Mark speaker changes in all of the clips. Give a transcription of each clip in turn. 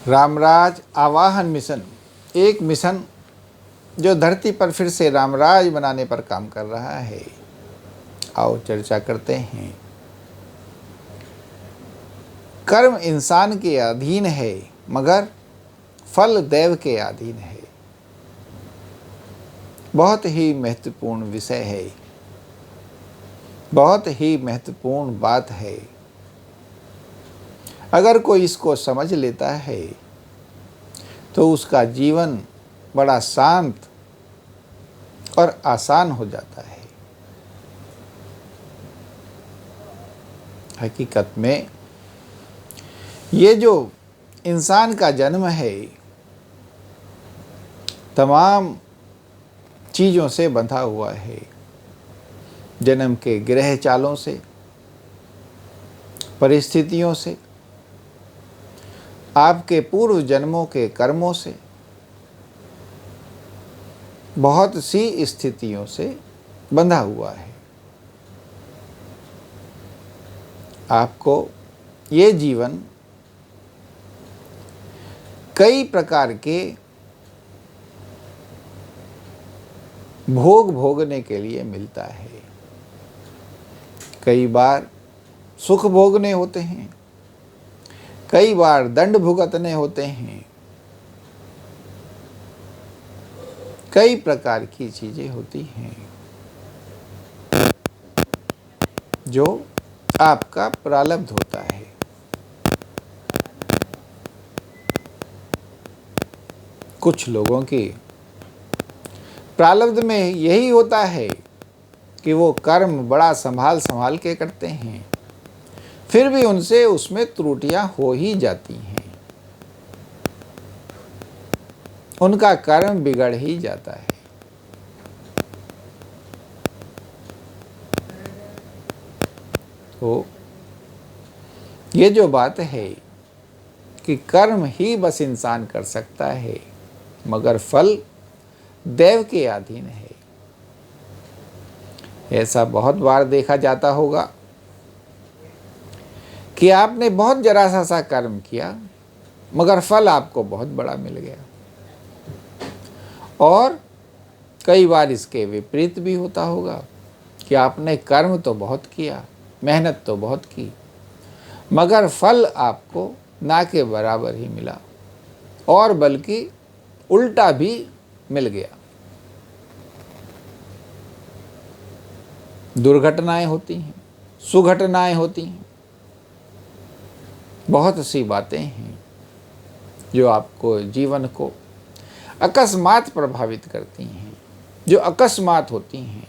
Speaker 1: रामराज आवाहन मिशन एक मिशन जो धरती पर फिर से रामराज बनाने पर काम कर रहा है। आओ चर्चा करते हैं। कर्म इंसान के अधीन है मगर फल देव के अधीन है। बहुत ही महत्वपूर्ण विषय है, बहुत ही महत्वपूर्ण बात है। अगर कोई इसको समझ लेता है तो उसका जीवन बड़ा शांत और आसान हो जाता है। हकीकत में ये जो इंसान का जन्म है तमाम चीज़ों से बंधा हुआ है। जन्म के ग्रह चालों से, परिस्थितियों से, आपके पूर्व जन्मों के कर्मों से, बहुत सी स्थितियों से बंधा हुआ है। आपको ये जीवन कई प्रकार के भोग भोगने के लिए मिलता है। कई बार सुख भोगने होते हैं, कई बार दंड भुगतने होते हैं, कई प्रकार की चीजें होती हैं जो आपका प्रारब्ध होता है। कुछ लोगों की प्रारब्ध में यही होता है कि वो कर्म बड़ा संभाल संभाल के करते हैं, फिर भी उनसे उसमें त्रुटियां हो ही जाती हैं। उनका कर्म बिगड़ ही जाता है। तो ये जो बात है कि कर्म ही बस इंसान कर सकता है मगर फल देव के अधीन है। ऐसा बहुत बार देखा जाता होगा कि आपने बहुत जरा सा कर्म किया मगर फल आपको बहुत बड़ा मिल गया। और कई बार इसके विपरीत भी होता होगा कि आपने कर्म तो बहुत किया, मेहनत तो बहुत की, मगर फल आपको ना के बराबर ही मिला और बल्कि उल्टा भी मिल गया। दुर्घटनाएं होती हैं, सुघटनाएं होती हैं, बहुत सी बातें हैं जो आपको जीवन को अकस्मात प्रभावित करती हैं, जो अकस्मात होती हैं,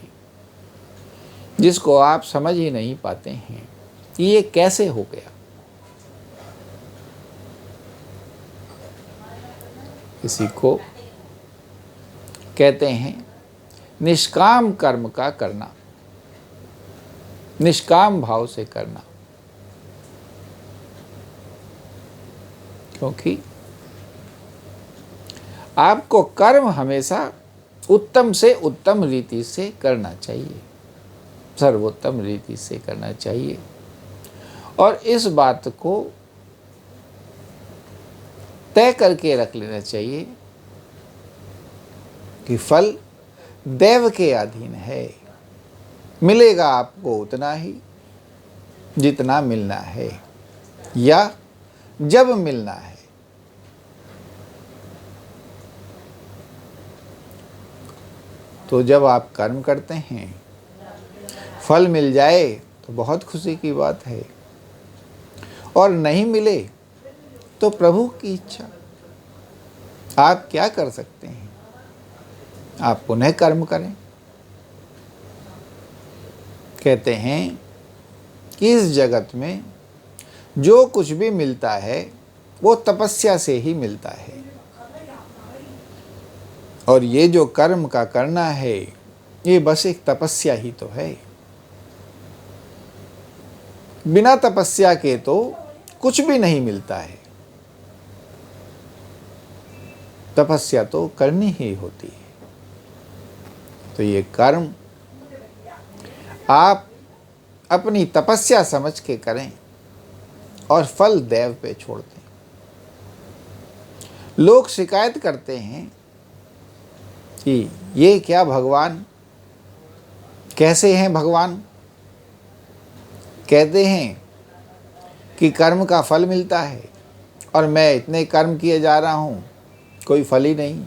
Speaker 1: जिसको आप समझ ही नहीं पाते हैं कि ये कैसे हो गया। इसी को कहते हैं निष्काम कर्म का करना, निष्काम भाव से करना। क्योंकि आपको कर्म हमेशा उत्तम से उत्तम रीति से करना चाहिए, सर्वोत्तम रीति से करना चाहिए। और इस बात को तय करके रख लेना चाहिए कि फल देव के अधीन है। मिलेगा आपको उतना ही जितना मिलना है या जब मिलना है। तो जब आप कर्म करते हैं फल मिल जाए तो बहुत खुशी की बात है, और नहीं मिले तो प्रभु की इच्छा। आप क्या कर सकते हैं? आप पुनः कर्म करें। कहते हैं कि इस जगत में जो कुछ भी मिलता है वो तपस्या से ही मिलता है। और ये जो कर्म का करना है ये बस एक तपस्या ही तो है। बिना तपस्या के तो कुछ भी नहीं मिलता है। तपस्या तो करनी ही होती है। तो ये कर्म आप अपनी तपस्या समझ के करें और फल देव पे छोड़ दें। लोग शिकायत करते हैं कि ये क्या भगवान, कैसे हैं भगवान। कहते हैं कि कर्म का फल मिलता है और मैं इतने कर्म किए जा रहा हूँ, कोई फल ही नहीं।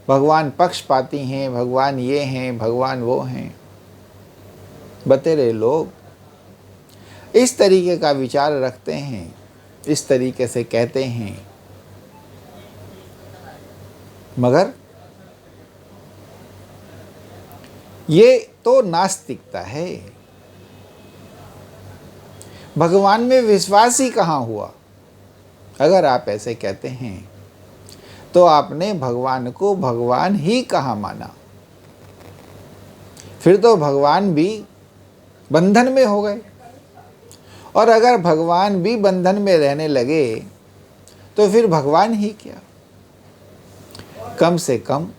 Speaker 1: भगवान पक्षपाती हैं, भगवान ये हैं, भगवान वो हैं। बतेरे लोग इस तरीके का विचार रखते हैं, इस तरीके से कहते हैं, मगर ये तो नास्तिकता है। भगवान में विश्वास ही कहाँ हुआ। अगर आप ऐसे कहते हैं तो आपने भगवान को भगवान ही कहाँ माना। फिर तो भगवान भी बंधन में हो गए। और अगर भगवान भी बंधन में रहने लगे तो फिर भगवान ही क्या। कम से कम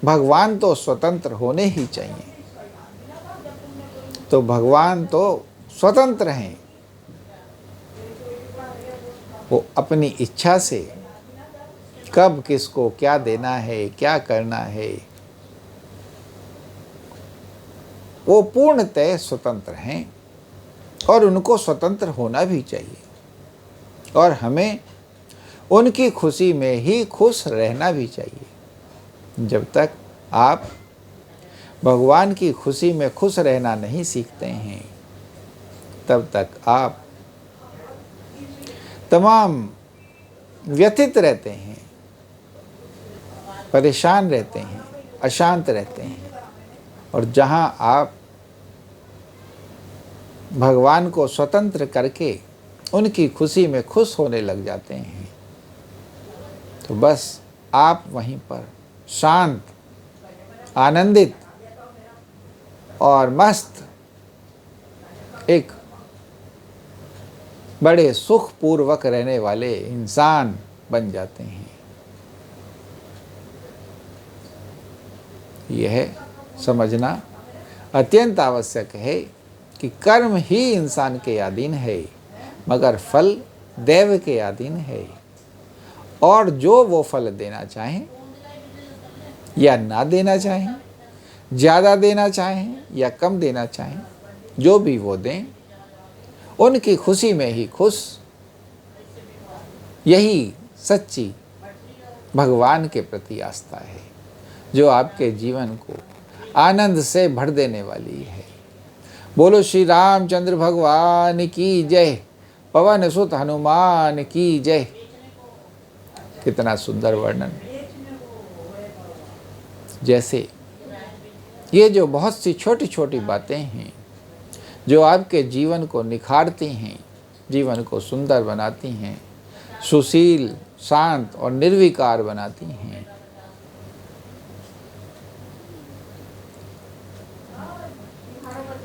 Speaker 1: भगवान तो स्वतंत्र होने ही चाहिए। तो भगवान तो स्वतंत्र हैं, वो अपनी इच्छा से कब किसको क्या देना है, क्या करना है, वो पूर्णतः स्वतंत्र हैं और उनको स्वतंत्र होना भी चाहिए। और हमें उनकी खुशी में ही खुश रहना भी चाहिए। जब तक आप भगवान की खुशी में खुश रहना नहीं सीखते हैं, तब तक आप तमाम व्यथित रहते हैं, परेशान रहते हैं, अशांत रहते हैं। और जहां आप भगवान को स्वतंत्र करके उनकी खुशी में खुश होने लग जाते हैं, तो बस आप वहीं पर शांत, आनंदित और मस्त एक बड़े सुखपूर्वक रहने वाले इंसान बन जाते हैं। यह समझना अत्यंत आवश्यक है कि कर्म ही इंसान के अधीन है, मगर फल देव के अधीन है। और जो वो फल देना चाहें या ना देना चाहें, ज़्यादा देना चाहें या कम देना चाहें, जो भी वो दें, उनकी खुशी में ही खुश। यही सच्ची भगवान के प्रति आस्था है, जो आपके जीवन को आनंद से भर देने वाली है। बोलो श्री रामचंद्र भगवान की जय, पवन सुत हनुमान की जय। कितना सुंदर वर्णन। जैसे ये जो बहुत सी छोटी छोटी बातें हैं जो आपके जीवन को निखारती हैं, जीवन को सुंदर बनाती हैं, सुशील, शांत और निर्विकार बनाती हैं,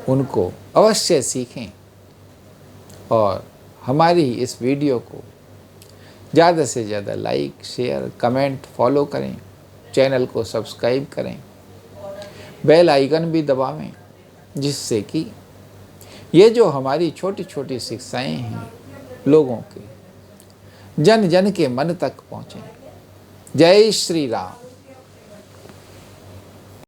Speaker 1: उनको अवश्य सीखें। और हमारी इस वीडियो को ज़्यादा से ज़्यादा लाइक, शेयर, कमेंट, फॉलो करें, चैनल को सब्सक्राइब करें, बेल आइकन भी दबावें, जिससे कि ये जो हमारी छोटी छोटी शिक्षाएं हैं लोगों के जन जन के मन तक पहुँचें। जय श्री राम।